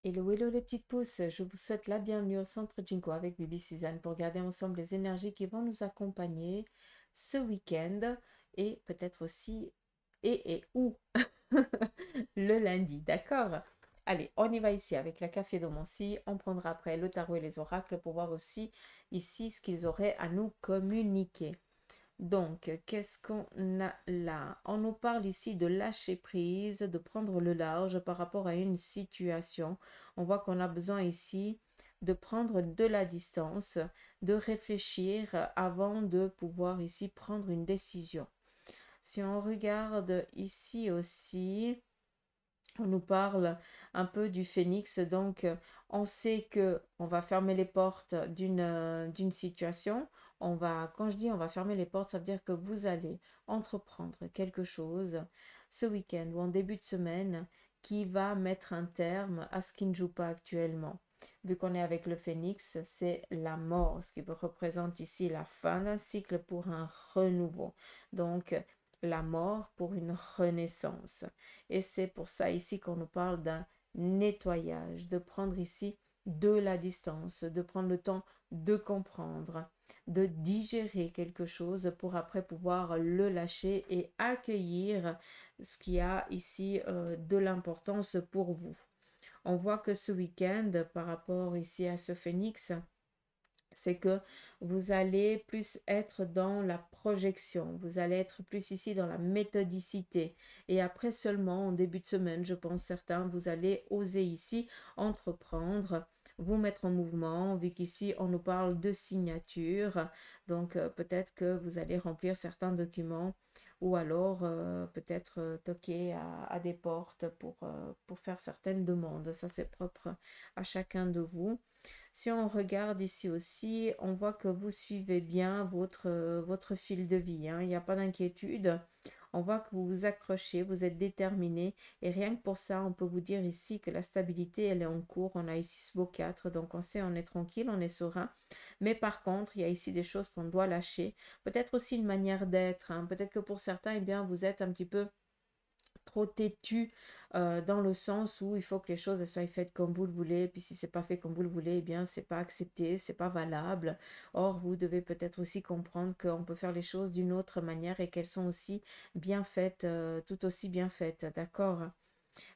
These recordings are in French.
Hello les petites pousses, je vous souhaite la bienvenue au centre Jinko avec Bibi Suzanne pour garder ensemble les énergies qui vont nous accompagner ce week-end et peut-être aussi et ou le lundi, d'accord? Allez, on y va ici avec la café de Moncy. On prendra après le tarot et les oracles pour voir aussi ici ce qu'ils auraient à nous communiquer. Donc, qu'est-ce qu'on a là? On nous parle ici de lâcher prise, de prendre le large par rapport à une situation. On voit qu'on a besoin ici de prendre de la distance, de réfléchir avant de pouvoir ici prendre une décision. Si on regarde ici aussi, on nous parle un peu du phénix, donc on sait que on va fermer les portes d'une situation. Quand je dis on va fermer les portes, ça veut dire que vous allez entreprendre quelque chose ce week-end ou en début de semaine qui va mettre un terme à ce qui ne joue pas actuellement. Vu qu'on est avec le phénix, c'est la mort, ce qui représente ici la fin d'un cycle pour un renouveau. Donc, la mort pour une renaissance. Et c'est pour ça ici qu'on nous parle d'un nettoyage, de prendre ici de la distance, de prendre le temps de comprendre, de digérer quelque chose pour après pouvoir le lâcher et accueillir ce qui a ici de l'importance pour vous. On voit que ce week-end, par rapport ici à ce phénix, c'est que vous allez plus être dans la projection, vous allez être plus ici dans la méthodicité. Et après seulement, en début de semaine, je pense certains, vous allez oser ici entreprendre, vous mettre en mouvement, vu qu'ici on nous parle de signature. Donc peut-être que vous allez remplir certains documents ou alors peut-être toquer à des portes pour faire certaines demandes. Ça, c'est propre à chacun de vous. Si on regarde ici aussi, on voit que vous suivez bien votre fil de vie, hein. Il n'y a pas d'inquiétude. On voit que vous vous accrochez, vous êtes déterminé. Et rien que pour ça, on peut vous dire ici que la stabilité, elle est en cours. On a ici ce beau 4, donc on sait, on est tranquille, on est serein. Mais par contre, il y a ici des choses qu'on doit lâcher. Peut-être aussi une manière d'être, hein. Peut-être que pour certains, eh bien, vous êtes un petit peu trop têtu dans le sens où il faut que les choses elles soient faites comme vous le voulez, puis si c'est pas fait comme vous le voulez, eh bien c'est pas accepté, c'est pas valable. Or vous devez peut-être aussi comprendre qu'on peut faire les choses d'une autre manière et qu'elles sont aussi bien faites, tout aussi bien faites, d'accord?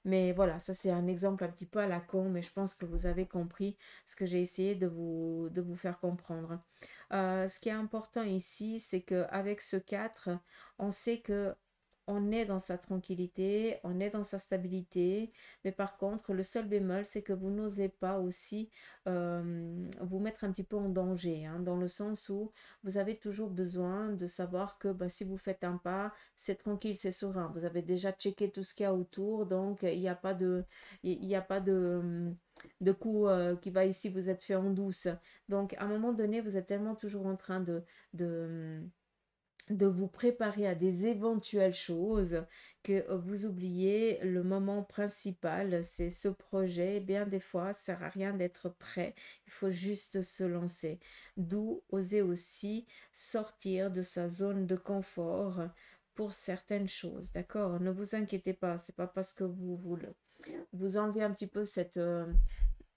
Mais voilà, ça c'est un exemple un petit peu à la con, mais je pense que vous avez compris ce que j'ai essayé de vous faire comprendre. Ce qui est important ici, c'est qu'avec ce 4 on sait que on est dans sa tranquillité, on est dans sa stabilité, mais par contre, le seul bémol, c'est que vous n'osez pas aussi vous mettre un petit peu en danger, hein, dans le sens où vous avez toujours besoin de savoir que bah, si vous faites un pas, c'est tranquille, c'est serein. Vous avez déjà checké tout ce qu'il y a autour, donc il n'y a pas de, il y a pas de coup qui va ici vous être fait en douce. Donc à un moment donné, vous êtes tellement toujours en train de de vous préparer à des éventuelles choses que vous oubliez le moment principal, c'est ce projet. Bien des fois, ça sert à rien d'être prêt, il faut juste se lancer. D'où oser aussi sortir de sa zone de confort pour certaines choses, d'accord? Ne vous inquiétez pas, c'est pas parce que vous enlevez un petit peu cette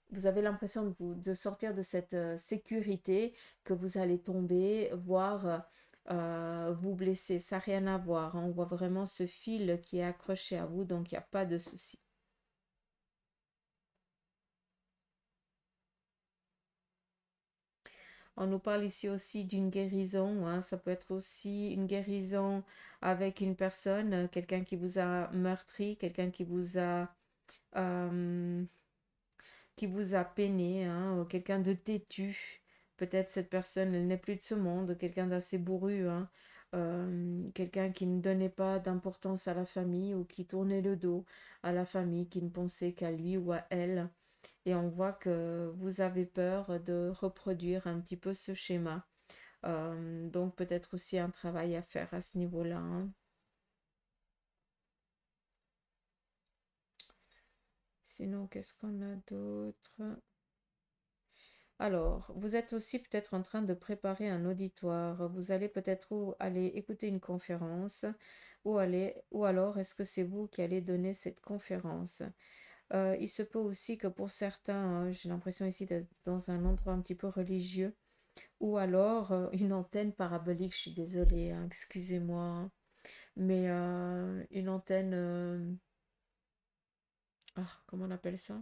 vous avez l'impression de sortir de cette sécurité que vous allez tomber, voire vous blesser. Ça n'a rien à voir, hein. On voit vraiment ce fil qui est accroché à vous, donc il n'y a pas de souci. On nous parle ici aussi d'une guérison, hein. Ça peut être aussi une guérison avec une personne, quelqu'un qui vous a meurtri, quelqu'un euh, qui vous a peiné, hein, ou quelqu'un de têtu. Peut-être cette personne, elle n'est plus de ce monde, quelqu'un d'assez bourru, hein, quelqu'un qui ne donnait pas d'importance à la famille ou qui tournait le dos à la famille, qui ne pensait qu'à lui ou à elle. Et on voit que vous avez peur de reproduire un petit peu ce schéma. Donc peut-être aussi un travail à faire à ce niveau-là, hein. Sinon, qu'est-ce qu'on a d'autre? Alors, vous êtes aussi peut-être en train de préparer un auditoire. Vous allez peut-être aller écouter une conférence ou alors est-ce que c'est vous qui allez donner cette conférence? Il se peut aussi que pour certains, j'ai l'impression ici d'être dans un endroit un petit peu religieux, ou alors une antenne parabolique, je suis désolée, hein, excusez-moi, hein, mais une antenne, comment on appelle ça?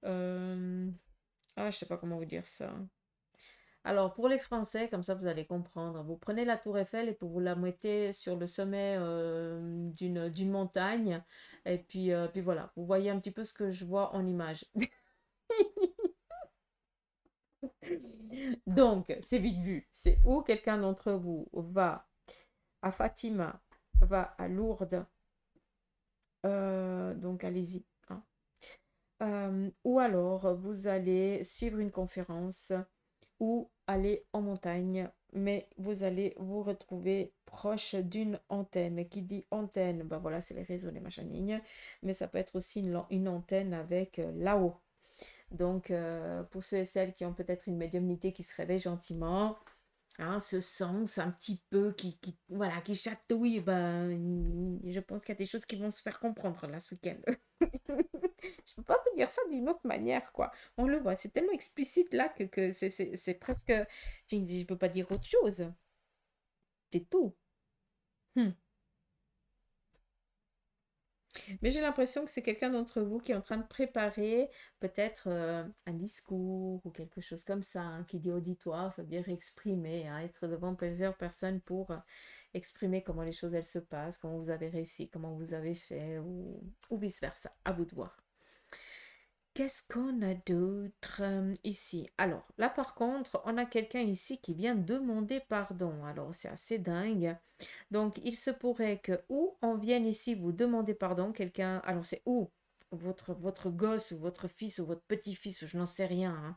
Euh, je sais pas comment vous dire ça. Alors, pour les Français, comme ça vous allez comprendre, vous prenez la tour Eiffel et vous la mettez sur le sommet d'une montagne, et puis voilà, vous voyez un petit peu ce que je vois en image. Donc, c'est vite vu. C'est où quelqu'un d'entre vous va à Fatima, va à Lourdes, donc allez-y, hein. Ou alors, vous allez suivre une conférence ou aller en montagne, mais vous allez vous retrouver proche d'une antenne. Qui dit antenne, ben voilà, c'est les réseaux, les machins, mais ça peut être aussi une antenne avec là-haut. Donc, pour ceux et celles qui ont peut-être une médiumnité qui se réveille gentiment, hein, ce sens un petit peu voilà, qui chatouille, ben, je pense qu'il y a des choses qui vont se faire comprendre là ce week-end. Je peux pas vous dire ça d'une autre manière, quoi. On le voit, c'est tellement explicite là que c'est presque... Je peux pas dire autre chose. C'est tout. Hmm. Mais j'ai l'impression que c'est quelqu'un d'entre vous qui est en train de préparer peut-être un discours ou quelque chose comme ça, hein, qui dit auditoire, ça veut dire exprimer, hein, être devant plusieurs personnes pour exprimer comment les choses elles se passent, comment vous avez réussi, comment vous avez fait, ou vice-versa. À vous de voir. Qu'est-ce qu'on a d'autre ici? Alors, là par contre, on a quelqu'un ici qui vient demander pardon. Alors, c'est assez dingue. Donc, il se pourrait que ou on vienne ici vous demander pardon, quelqu'un, alors c'est ou votre gosse ou votre fils ou votre petit-fils, ou je n'en sais rien,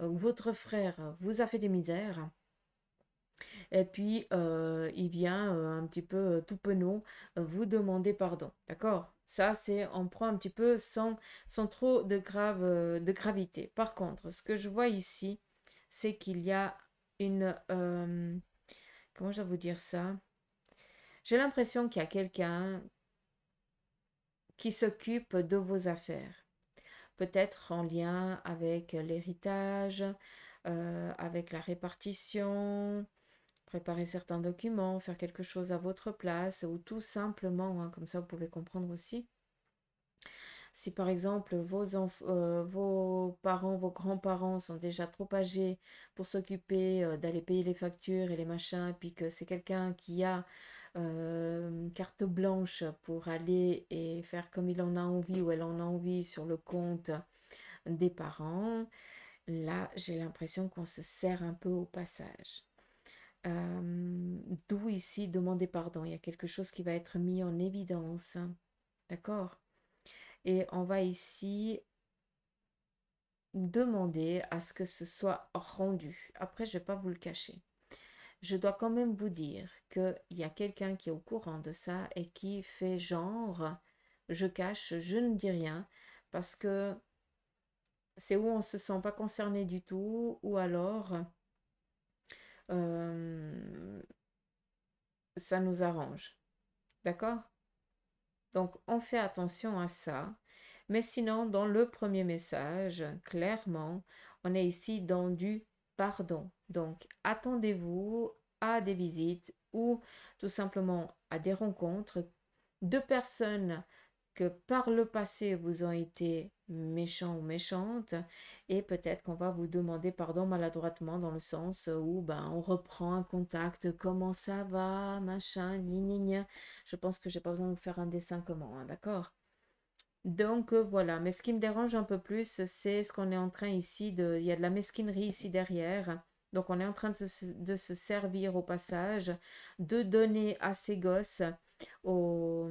hein, ou votre frère vous a fait des misères, et puis il vient un petit peu tout penaud vous demander pardon. D'accord? Ça, c'est, on prend un petit peu sans trop de gravité. Par contre, ce que je vois ici, c'est qu'il y a une... comment je vais vous dire ça? J'ai l'impression qu'il y a quelqu'un qui s'occupe de vos affaires. Peut-être en lien avec l'héritage, avec la répartition, préparer certains documents, faire quelque chose à votre place, ou tout simplement, hein, comme ça vous pouvez comprendre aussi. Si par exemple vos parents, vos grands-parents sont déjà trop âgés pour s'occuper d'aller payer les factures et les machins, et puis que c'est quelqu'un qui a carte blanche pour aller et faire comme il en a envie ou elle en a envie sur le compte des parents, là j'ai l'impression qu'on se sert un peu au passage. D'où ici demander pardon. Il y a quelque chose qui va être mis en évidence. D'accord? Et on va ici demander à ce que ce soit rendu. Après, je ne vais pas vous le cacher. Je dois quand même vous dire qu'il y a quelqu'un qui est au courant de ça et qui fait genre, je cache, je ne dis rien, parce que c'est où on ne se sent pas concerné du tout, ou alors euh, ça nous arrange. D'accord? Donc, on fait attention à ça. Mais sinon, dans le premier message, clairement, on est ici dans du pardon. Donc, attendez-vous à des visites ou tout simplement à des rencontres de personnes que par le passé vous ont été méchants ou méchantes, et peut-être qu'on va vous demander pardon maladroitement dans le sens où ben, on reprend un contact, comment ça va, machin, gna gna gna. Je pense que j'ai pas besoin de vous faire un dessin comment, hein, d'accord? Donc voilà, mais ce qui me dérange un peu plus, c'est ce qu'on est en train ici de... Il y a de la mesquinerie ici derrière. Donc on est en train de se servir au passage, de donner à ces gosses, au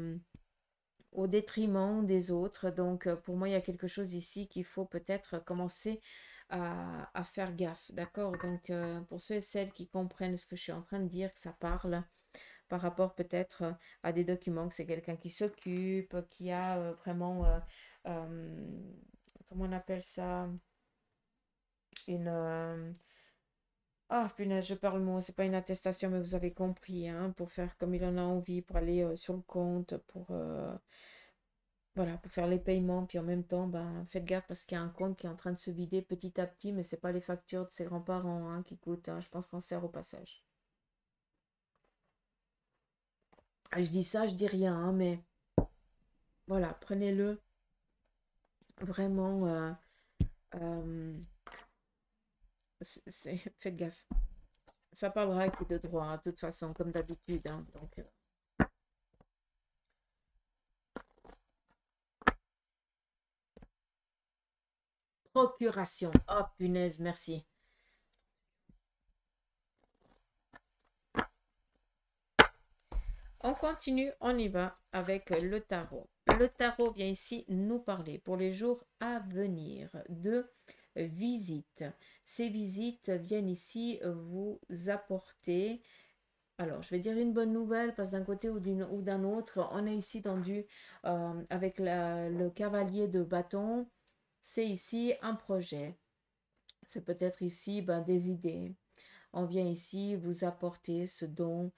au détriment des autres. Donc, pour moi, il y a quelque chose ici qu'il faut peut-être commencer à faire gaffe. D'accord? Donc, pour ceux et celles qui comprennent ce que je suis en train de dire, que ça parle par rapport peut-être à des documents, que c'est quelqu'un qui s'occupe, qui a vraiment, comment on appelle ça? Une... ah, punaise, je parle le mot, c'est pas une attestation, mais vous avez compris, hein, pour faire comme il en a envie, pour aller sur le compte, pour Voilà, pour faire les paiements, puis en même temps, ben, faites gaffe parce qu'il y a un compte qui est en train de se vider petit à petit, mais c'est pas les factures de ses grands-parents hein, qui coûtent, hein, je pense, cancer au passage. Ah, je dis ça, je dis rien, hein, mais voilà, prenez-le vraiment. Euh, faites gaffe. Ça parlera qui de droit, hein, de toute façon, comme d'habitude. Hein, donc, procuration. Oh, punaise, merci. On continue, on y va avec le tarot. Le tarot vient ici nous parler pour les jours à venir de visites. Ces visites viennent ici vous apporter, alors je vais dire une bonne nouvelle parce que d'un côté ou d'un autre, on est ici dans avec le cavalier de bâton, c'est ici un projet. C'est peut-être ici ben, des idées. On vient ici vous apporter ce dont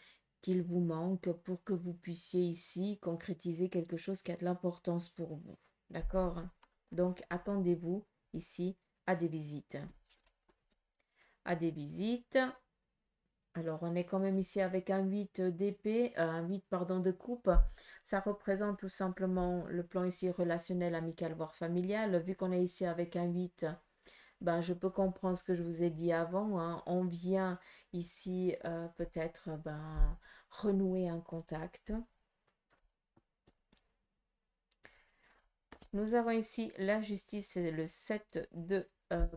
il vous manque pour que vous puissiez ici concrétiser quelque chose qui a de l'importance pour vous. D'accord? Donc, attendez-vous ici à des visites. À des visites. Alors, on est quand même ici avec un 8 d'épée, un 8 pardon, de coupe. Ça représente tout simplement le plan ici relationnel, amical, voire familial. Vu qu'on est ici avec un 8, ben, je peux comprendre ce que je vous ai dit avant. Hein. On vient ici peut-être ben, renouer un contact. Nous avons ici la justice et le 7 de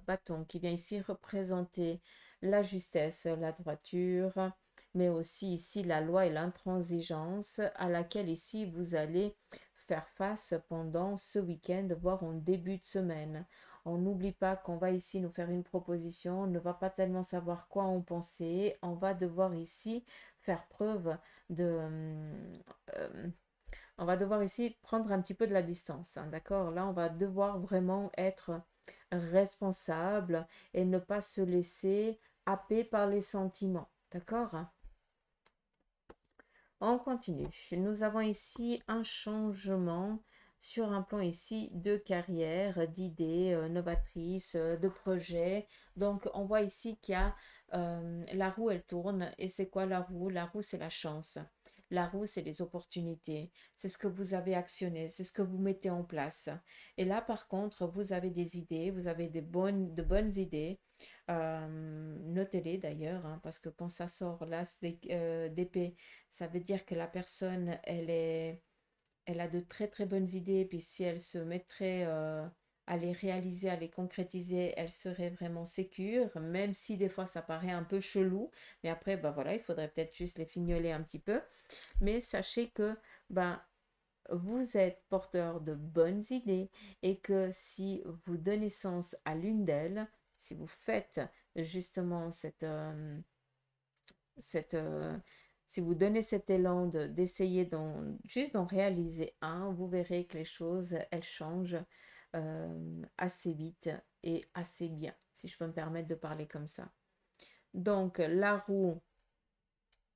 bâton qui vient ici représenter la justesse, la droiture, mais aussi ici la loi et l'intransigeance à laquelle ici vous allez faire face pendant ce week-end, voire en début de semaine. On n'oublie pas qu'on va ici nous faire une proposition, on ne va pas tellement savoir quoi en penser, on va devoir ici faire preuve de... euh, on va devoir ici prendre un petit peu de la distance, hein, d'accord? Là, on va devoir vraiment être responsable et ne pas se laisser happer par les sentiments, d'accord? On continue. Nous avons ici un changement sur un plan ici de carrière, d'idées novatrices, de projets. Donc, on voit ici qu'il y a la roue, elle tourne. Et c'est quoi la roue? La roue, c'est la chance. La roue, c'est les opportunités. C'est ce que vous avez actionné, c'est ce que vous mettez en place. Et là, par contre, vous avez des idées, vous avez de bonnes idées. Notez-les d'ailleurs, hein, parce que quand ça sort là d'épée, ça veut dire que la personne, elle a de très très bonnes idées, puis si elle se mettrait à les réaliser, à les concrétiser, elle serait vraiment sécure, même si des fois ça paraît un peu chelou, mais après, bah voilà, il faudrait peut-être juste les fignoler un petit peu, mais sachez que ben, vous êtes porteur de bonnes idées et que si vous donnez sens à l'une d'elles, si vous faites justement cette, si vous donnez cet élan d'essayer juste d'en réaliser un, vous verrez que les choses, elles changent assez vite et assez bien, si je peux me permettre de parler comme ça. Donc, la roue,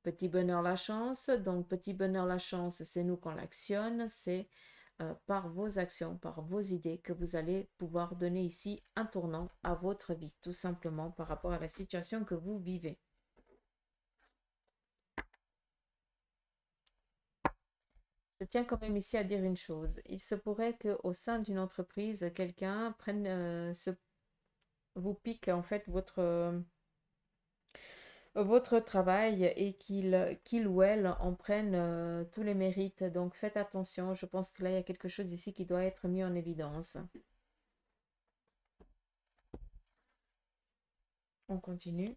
petit bonheur, la chance. Donc, petit bonheur, la chance, c'est nous qu'on l'actionne. C'est par vos actions, par vos idées que vous allez pouvoir donner ici un tournant à votre vie, tout simplement par rapport à la situation que vous vivez. Je tiens quand même ici à dire une chose. Il se pourrait qu'au sein d'une entreprise, quelqu'un prenne, vous pique en fait votre travail et qu'il ou elle en prenne tous les mérites. Donc faites attention. Je pense que là, il y a quelque chose ici qui doit être mis en évidence. On continue.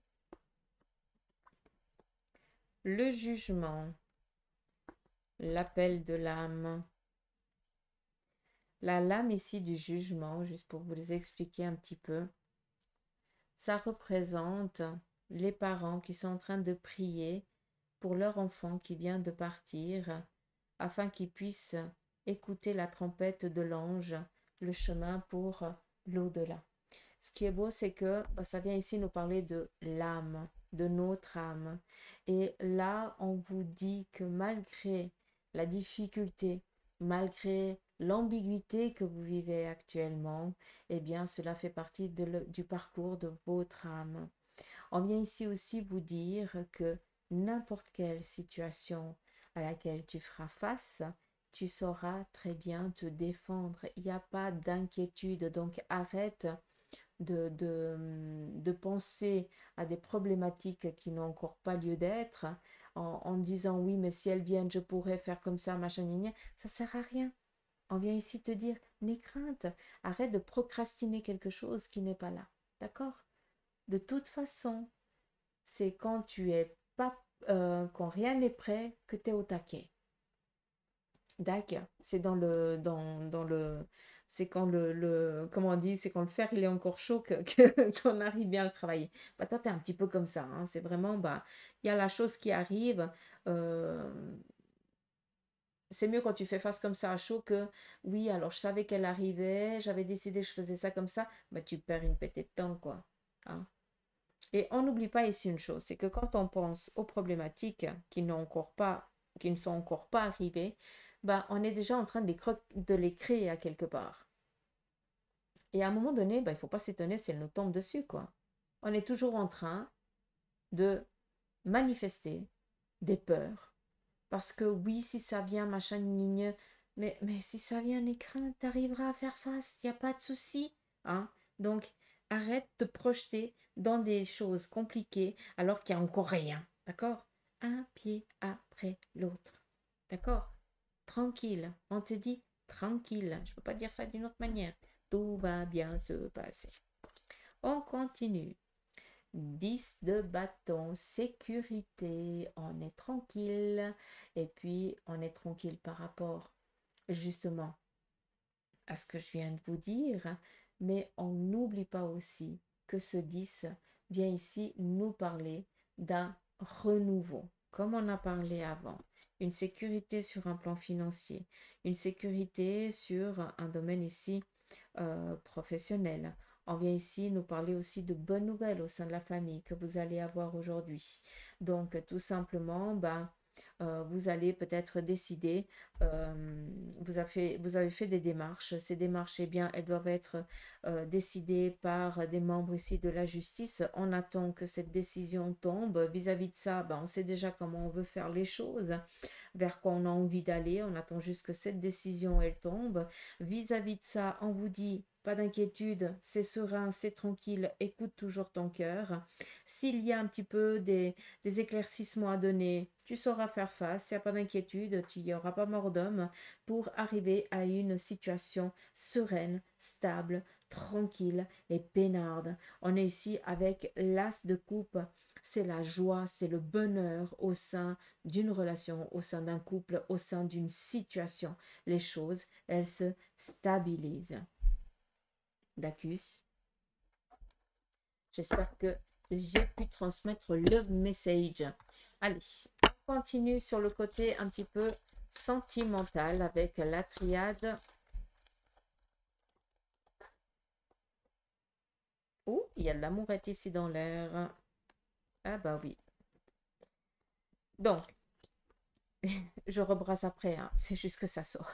Le jugement, l'appel de l'âme. La lame ici du jugement, juste pour vous les expliquer un petit peu, ça représente les parents qui sont en train de prier pour leur enfant qui vient de partir, afin qu'il puisse écouter la trompette de l'ange, le chemin pour l'au-delà. Ce qui est beau, c'est que ça vient ici nous parler de l'âme, de notre âme. Et là, on vous dit que malgré la difficulté, malgré l'ambiguïté que vous vivez actuellement, eh bien, cela fait partie du parcours de votre âme. On vient ici aussi vous dire que n'importe quelle situation à laquelle tu feras face, tu sauras très bien te défendre. Il n'y a pas d'inquiétude, donc arrête de penser à des problématiques qui n'ont encore pas lieu d'être en disant oui, mais si elles viennent, je pourrais faire comme ça, machin, gna, gna. Ça sert à rien. On vient ici te dire, n'aie crainte, arrête de procrastiner quelque chose qui n'est pas là. D'accord? De toute façon, c'est quand tu es pas, quand rien n'est prêt que tu es au taquet. D'accord? C'est dans le, c'est quand comment on dit, c'est quand le fer il est encore chaud qu'on arrive bien à le travailler. Bah, toi, tu es un petit peu comme ça, hein. C'est vraiment, bah, il y a la chose qui arrive. euh, c'est mieux quand tu fais face comme ça à chaud que oui, alors je savais qu'elle arrivait, j'avais décidé, je faisais ça comme ça. Bah, tu perds une pétée de temps, quoi. Hein. Et on n'oublie pas ici une chose, c'est que quand on pense aux problématiques qui ne sont encore pas arrivées, bah, on est déjà en train de les créer à quelque part. Et à un moment donné, bah, il ne faut pas s'étonner si elles nous tombent dessus, quoi. On est toujours en train de manifester des peurs. Parce que oui, si ça vient, machin, nigne, mais si ça vient, les craintes, tu arriveras à faire face, il n'y a pas de souci. Hein? Donc, arrête de te projeter dans des choses compliquées alors qu'il n'y a encore rien. D'accord? Un pied après l'autre. D'accord? Tranquille. On te dit tranquille. Je ne peux pas dire ça d'une autre manière. Tout va bien se passer. On continue. 10 de bâton, sécurité, on est tranquille. Et puis, on est tranquille par rapport justement à ce que je viens de vous dire. Mais on n'oublie pas aussi que ce 10 vient ici nous parler d'un renouveau, comme on a parlé avant. Une sécurité sur un plan financier, une sécurité sur un domaine ici professionnel. On vient ici nous parler aussi de bonnes nouvelles au sein de la famille que vous allez avoir aujourd'hui. Donc, tout simplement, vous allez peut-être décider, vous avez fait des démarches. Ces démarches, eh bien, elles doivent être décidées par des membres ici de la justice. On attend que cette décision tombe. Vis-à-vis de ça, on sait déjà comment on veut faire les choses, vers quoi on a envie d'aller. On attend juste que cette décision, elle tombe. Vis-à-vis de ça, on vous dit, pas d'inquiétude, c'est serein, c'est tranquille, écoute toujours ton cœur. S'il y a un petit peu des éclaircissements à donner, tu sauras faire face, il n'y a pas d'inquiétude, tu n'y auras pas mort d'homme pour arriver à une situation sereine, stable, tranquille et peinarde. On est ici avec l'as de coupe. C'est la joie, c'est le bonheur au sein d'une relation, au sein d'un couple, au sein d'une situation. Les choses, elles se stabilisent. Dacus, j'espère que j'ai pu transmettre le message. Allez, on continue sur le côté un petit peu sentimental avec la triade. Oh, il y a de l'amourette ici dans l'air. Ah bah oui. Donc, je rebrasse après, hein. C'est juste que ça sort.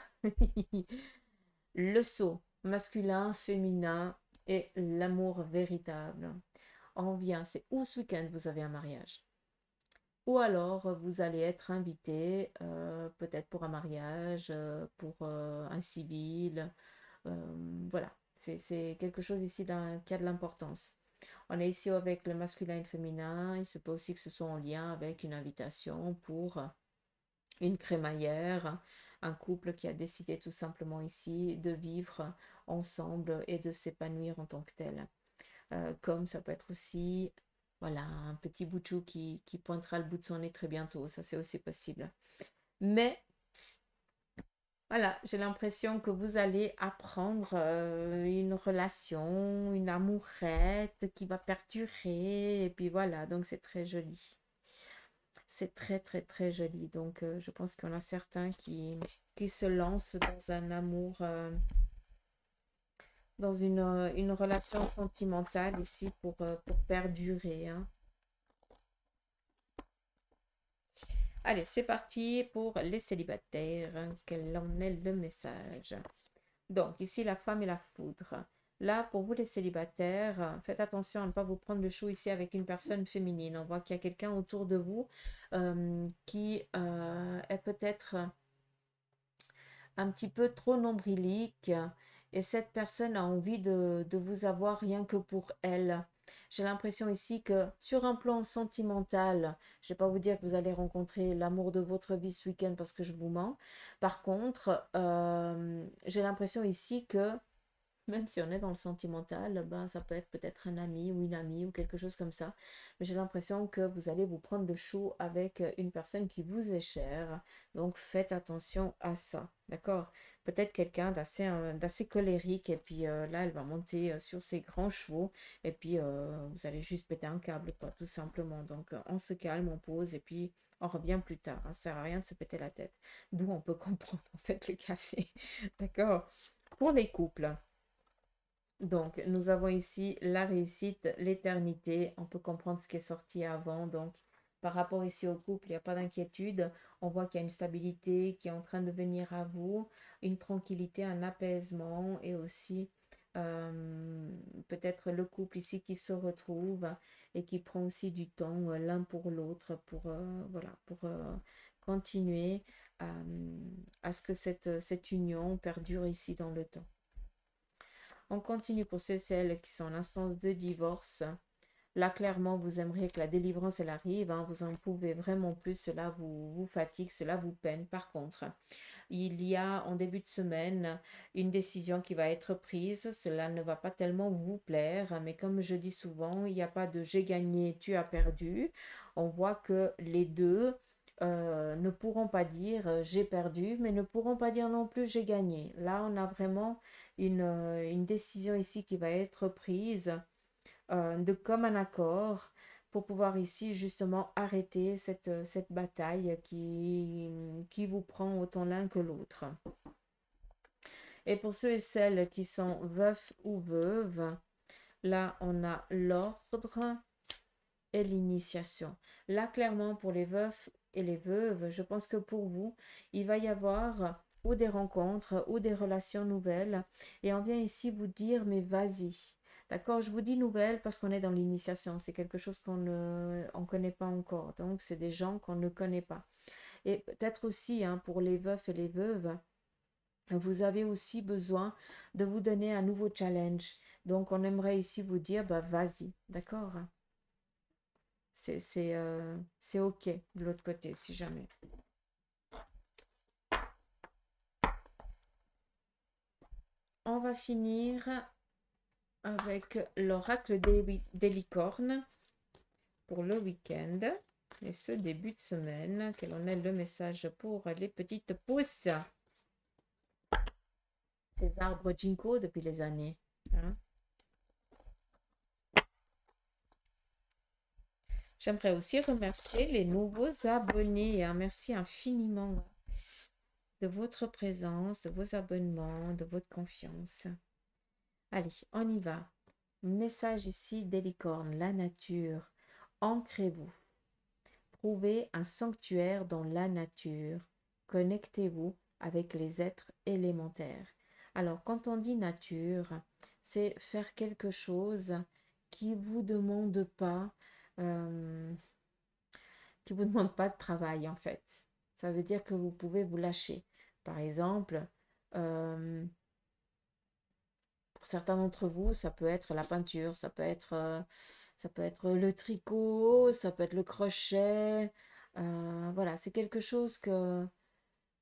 Le saut masculin, féminin et l'amour véritable. On vient, c'est où ce week-end vous avez un mariage? Ou alors vous allez être invité, peut-être pour un mariage, pour un civil. Voilà, c'est quelque chose ici qui a de l'importance. On est ici avec le masculin et le féminin. Il se peut aussi que ce soit en lien avec une invitation pour une crémaillère, un couple qui a décidé tout simplement ici de vivre ensemble et de s'épanouir en tant que tel. Comme ça peut être aussi, voilà, un petit bout de chou qui pointera le bout de son nez très bientôt. Ça, c'est aussi possible. Mais voilà, j'ai l'impression que vous allez apprendre une relation, une amourette qui va perdurer. Et puis voilà, donc c'est très joli. C'est très, très, très joli. Donc, je pense qu'il y en a certains qui se lancent dans un amour, dans une relation sentimentale ici pour perdurer. Hein. Allez, c'est parti pour les célibataires. Quel en est le message? Donc, ici, la femme et la foudre. Là, pour vous les célibataires, faites attention à ne pas vous prendre le chou ici avec une personne féminine. On voit qu'il y a quelqu'un autour de vous qui est peut-être un petit peu trop nombrilique et cette personne a envie de vous avoir rien que pour elle. J'ai l'impression ici que sur un plan sentimental, je ne vais pas vous dire que vous allez rencontrer l'amour de votre vie ce week-end parce que je vous mens. Par contre, j'ai l'impression ici que même si on est dans le sentimental, ben, ça peut être peut-être un ami ou une amie ou quelque chose comme ça. Mais j'ai l'impression que vous allez vous prendre le chou avec une personne qui vous est chère. Donc faites attention à ça. D'accord? Peut-être quelqu'un d'assez colérique et puis là, elle va monter sur ses grands chevaux et puis vous allez juste péter un câble, quoi, tout simplement. Donc on se calme, on pose et puis on revient plus tard. Ça ne sert à rien de se péter la tête. D'où on peut comprendre en fait le café. D'accord? Pour les couples. Donc, nous avons ici la réussite, l'éternité. On peut comprendre ce qui est sorti avant. Donc, par rapport ici au couple, il n'y a pas d'inquiétude. On voit qu'il y a une stabilité qui est en train de venir à vous, une tranquillité, un apaisement et aussi peut-être le couple ici qui se retrouve et qui prend aussi du temps l'un pour l'autre pour, voilà, pour continuer à ce que cette union perdure ici dans le temps. On continue pour ceux et celles qui sont en instance de divorce. Là, clairement, vous aimeriez que la délivrance, elle arrive. Hein, vous en pouvez vraiment plus. Cela vous fatigue, cela vous peine. Par contre, il y a en début de semaine une décision qui va être prise. Cela ne va pas tellement vous plaire. Mais comme je dis souvent, il n'y a pas de j'ai gagné, tu as perdu. On voit que les deux ne pourront pas dire j'ai perdu, mais ne pourront pas dire non plus j'ai gagné. Là, on a vraiment une décision ici qui va être prise de commun accord pour pouvoir ici justement arrêter cette bataille qui vous prend autant l'un que l'autre. Et pour ceux et celles qui sont veufs ou veuves, là on a l'ordre et l'initiation. Là clairement pour les veufs et les veuves, je pense que pour vous, il va y avoir ou des rencontres ou des relations nouvelles et on vient ici vous dire mais vas-y. D'accord, je vous dis nouvelle parce qu'on est dans l'initiation, c'est quelque chose qu'on ne connaît pas encore, donc c'est des gens qu'on ne connaît pas. Et peut-être aussi hein, pour les veufs et les veuves, vous avez aussi besoin de vous donner un nouveau challenge. Donc on aimerait ici vous dire bah vas-y, d'accord? C'est OK de l'autre côté, si jamais. On va finir avec l'oracle des licornes pour le week-end et ce début de semaine. Quel en est le message pour les petites pousses? Ces arbres ginkgo depuis les années. Hein? J'aimerais aussi remercier les nouveaux abonnés. Hein. Merci infiniment de votre présence, de vos abonnements, de votre confiance. Allez, on y va. Message ici des licornes, la nature. Ancrez-vous. Trouvez un sanctuaire dans la nature. Connectez-vous avec les êtres élémentaires. Alors, quand on dit nature, c'est faire quelque chose qui vous demande pas, qui vous demande pas de travail en fait. Ça veut dire que vous pouvez vous lâcher. Par exemple, pour certains d'entre vous, ça peut être la peinture, ça peut être le tricot, ça peut être le crochet. Voilà, c'est quelque chose que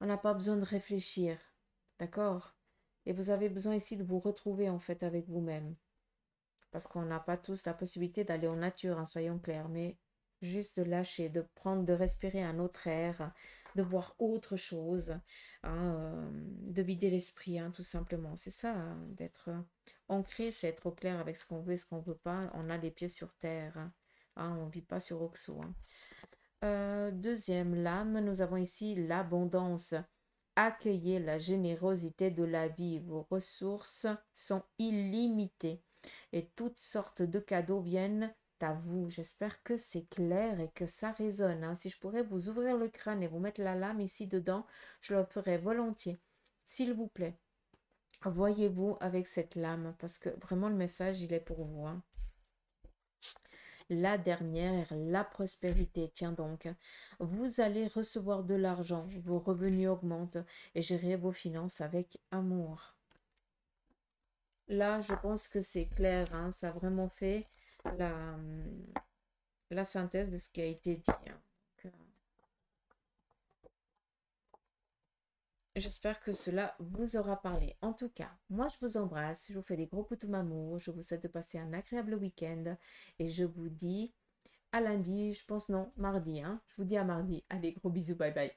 on n'a pas besoin de réfléchir. D'accord? Et vous avez besoin ici de vous retrouver en fait avec vous-même. Parce qu'on n'a pas tous la possibilité d'aller en nature, hein, soyons clairs, mais juste de lâcher, de prendre, de respirer un autre air, de voir autre chose, hein, de vider l'esprit, hein, tout simplement. C'est ça, hein, d'être ancré, c'est être au clair avec ce qu'on veut et ce qu'on ne veut pas. On a les pieds sur terre, hein, on ne vit pas sur Oxo. Hein. Deuxième lame, nous avons ici l'abondance. Accueillez la générosité de la vie. Vos ressources sont illimitées et toutes sortes de cadeaux viennent à vous. J'espère que c'est clair et que ça résonne, hein. Si je pourrais vous ouvrir le crâne et vous mettre la lame ici dedans, je le ferais volontiers. S'il vous plaît, voyez-vous avec cette lame parce que vraiment le message, il est pour vous, hein. La dernière, la prospérité. Tiens donc, vous allez recevoir de l'argent, vos revenus augmentent et gérer vos finances avec amour. Là, je pense que c'est clair, hein, ça a vraiment fait la, la synthèse de ce qui a été dit, hein. Donc, j'espère que cela vous aura parlé. En tout cas, moi je vous embrasse, je vous fais des gros poutous m'amour, je vous souhaite de passer un agréable week-end et je vous dis à lundi, je pense non, mardi, hein. Je vous dis à mardi. Allez, gros bisous, bye bye.